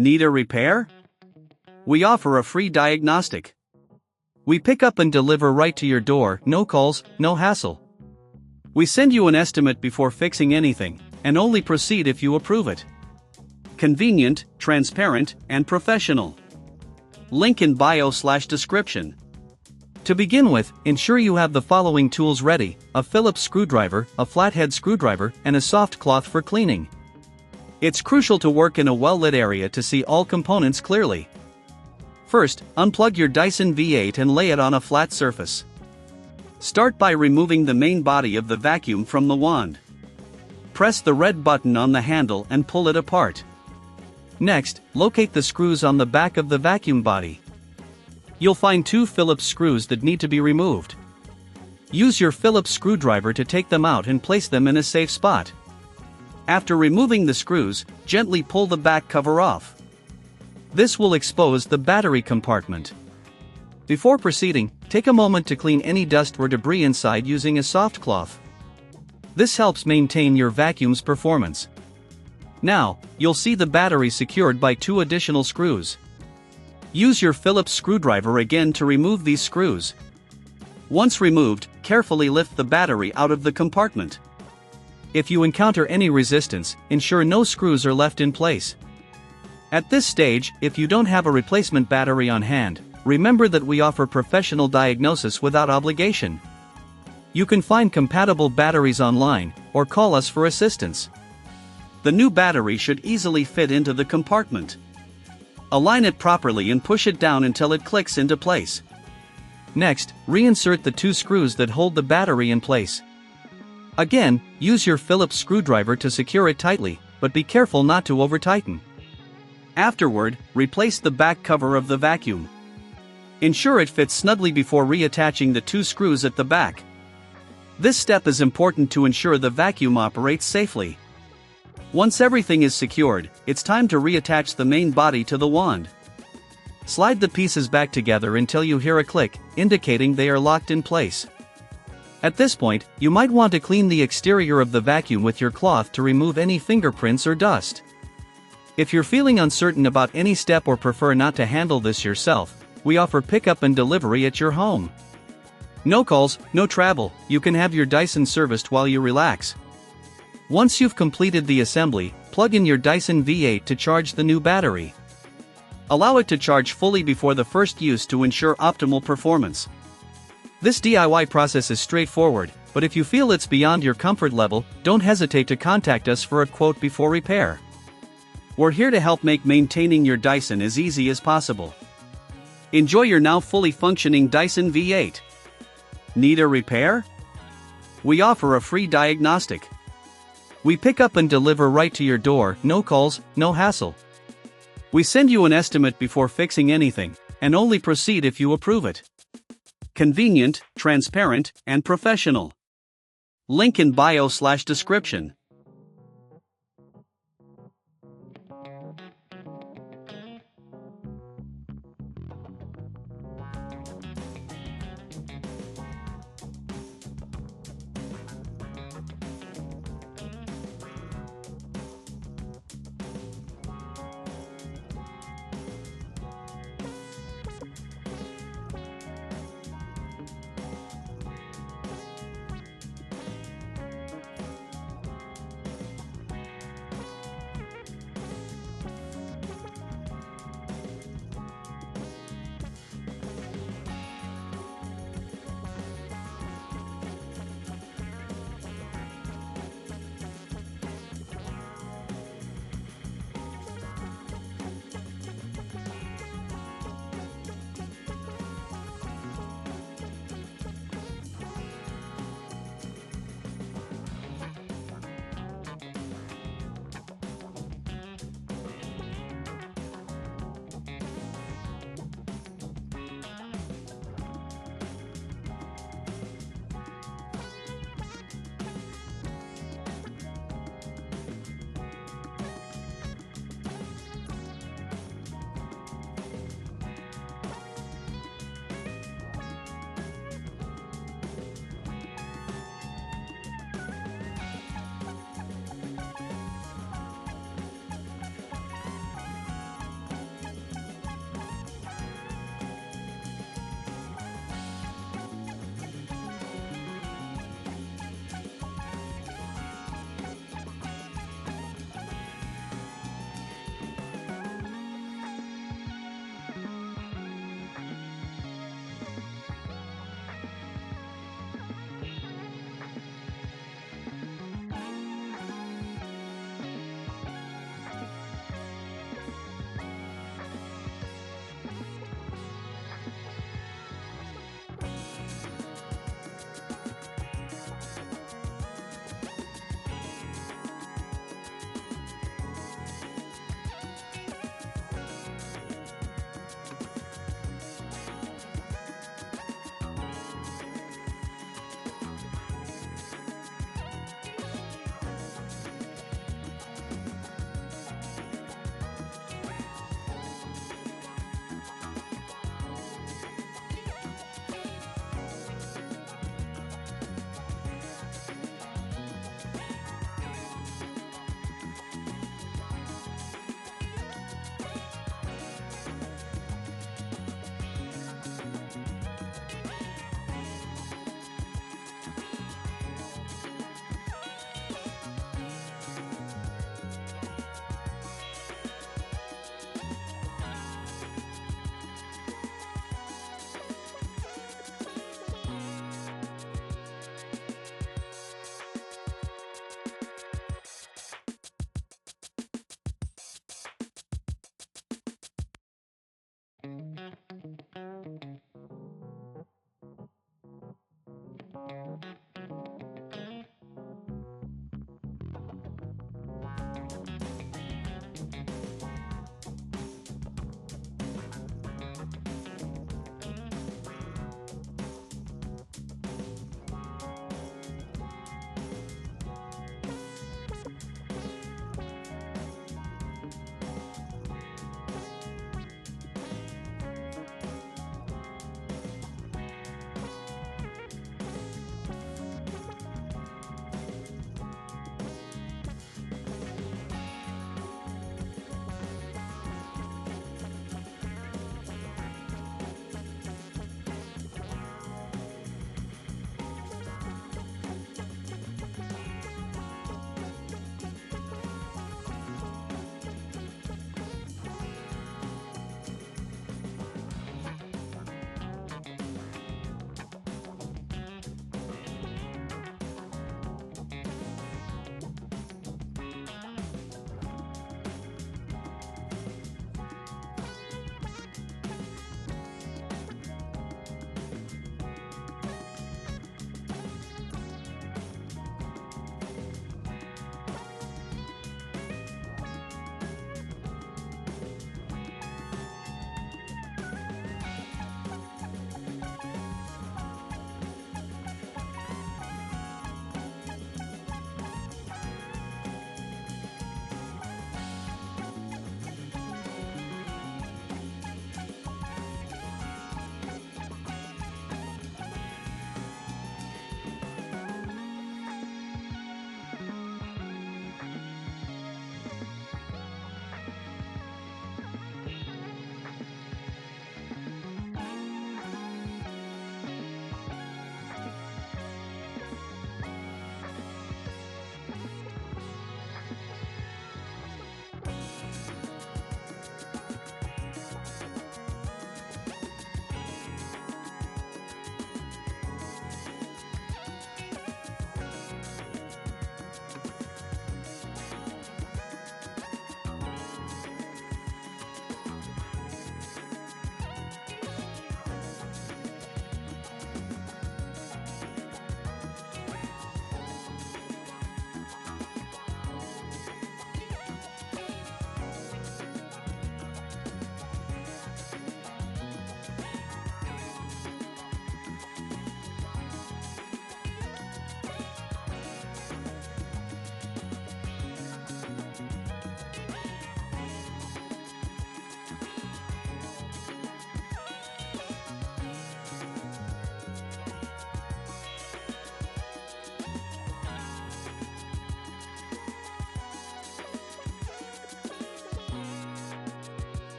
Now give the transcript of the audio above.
Need a repair? We offer a free diagnostic. We pick up and deliver right to your door, no calls, no hassle. We send you an estimate before fixing anything, and only proceed if you approve it. Convenient, transparent, and professional. Link in bio/description. To begin with, ensure you have the following tools ready: a Phillips screwdriver, a flathead screwdriver, and a soft cloth for cleaning. It's crucial to work in a well-lit area to see all components clearly. First, unplug your Dyson V8 and lay it on a flat surface. Start by removing the main body of the vacuum from the wand. Press the red button on the handle and pull it apart. Next, locate the screws on the back of the vacuum body. You'll find 2 Phillips screws that need to be removed. Use your Phillips screwdriver to take them out and place them in a safe spot. After removing the screws, gently pull the back cover off. This will expose the battery compartment. Before proceeding, take a moment to clean any dust or debris inside using a soft cloth. This helps maintain your vacuum's performance. Now, you'll see the battery secured by 2 additional screws. Use your Phillips screwdriver again to remove these screws. Once removed, carefully lift the battery out of the compartment. If you encounter any resistance, ensure no screws are left in place. At this stage, if you don't have a replacement battery on hand, remember that we offer professional diagnosis without obligation. You can find compatible batteries online, or call us for assistance. The new battery should easily fit into the compartment. Align it properly and push it down until it clicks into place. Next, reinsert the 2 screws that hold the battery in place. Again, use your Phillips screwdriver to secure it tightly, but be careful not to over-tighten. Afterward, replace the back cover of the vacuum. Ensure it fits snugly before reattaching the 2 screws at the back. This step is important to ensure the vacuum operates safely. Once everything is secured, it's time to reattach the main body to the wand. Slide the pieces back together until you hear a click, indicating they are locked in place. At this point, you might want to clean the exterior of the vacuum with your cloth to remove any fingerprints or dust. If you're feeling uncertain about any step or prefer not to handle this yourself, we offer pickup and delivery at your home. No calls, no travel, you can have your Dyson serviced while you relax. Once you've completed the assembly, plug in your Dyson V8 to charge the new battery. Allow it to charge fully before the first use to ensure optimal performance. This DIY process is straightforward, but if you feel it's beyond your comfort level, don't hesitate to contact us for a quote before repair. We're here to help make maintaining your Dyson as easy as possible. Enjoy your now fully functioning Dyson V8. Need a repair? We offer a free diagnostic. We pick up and deliver right to your door, no calls, no hassle. We send you an estimate before fixing anything, and only proceed if you approve it. Convenient, transparent, and professional. Link in bio/description.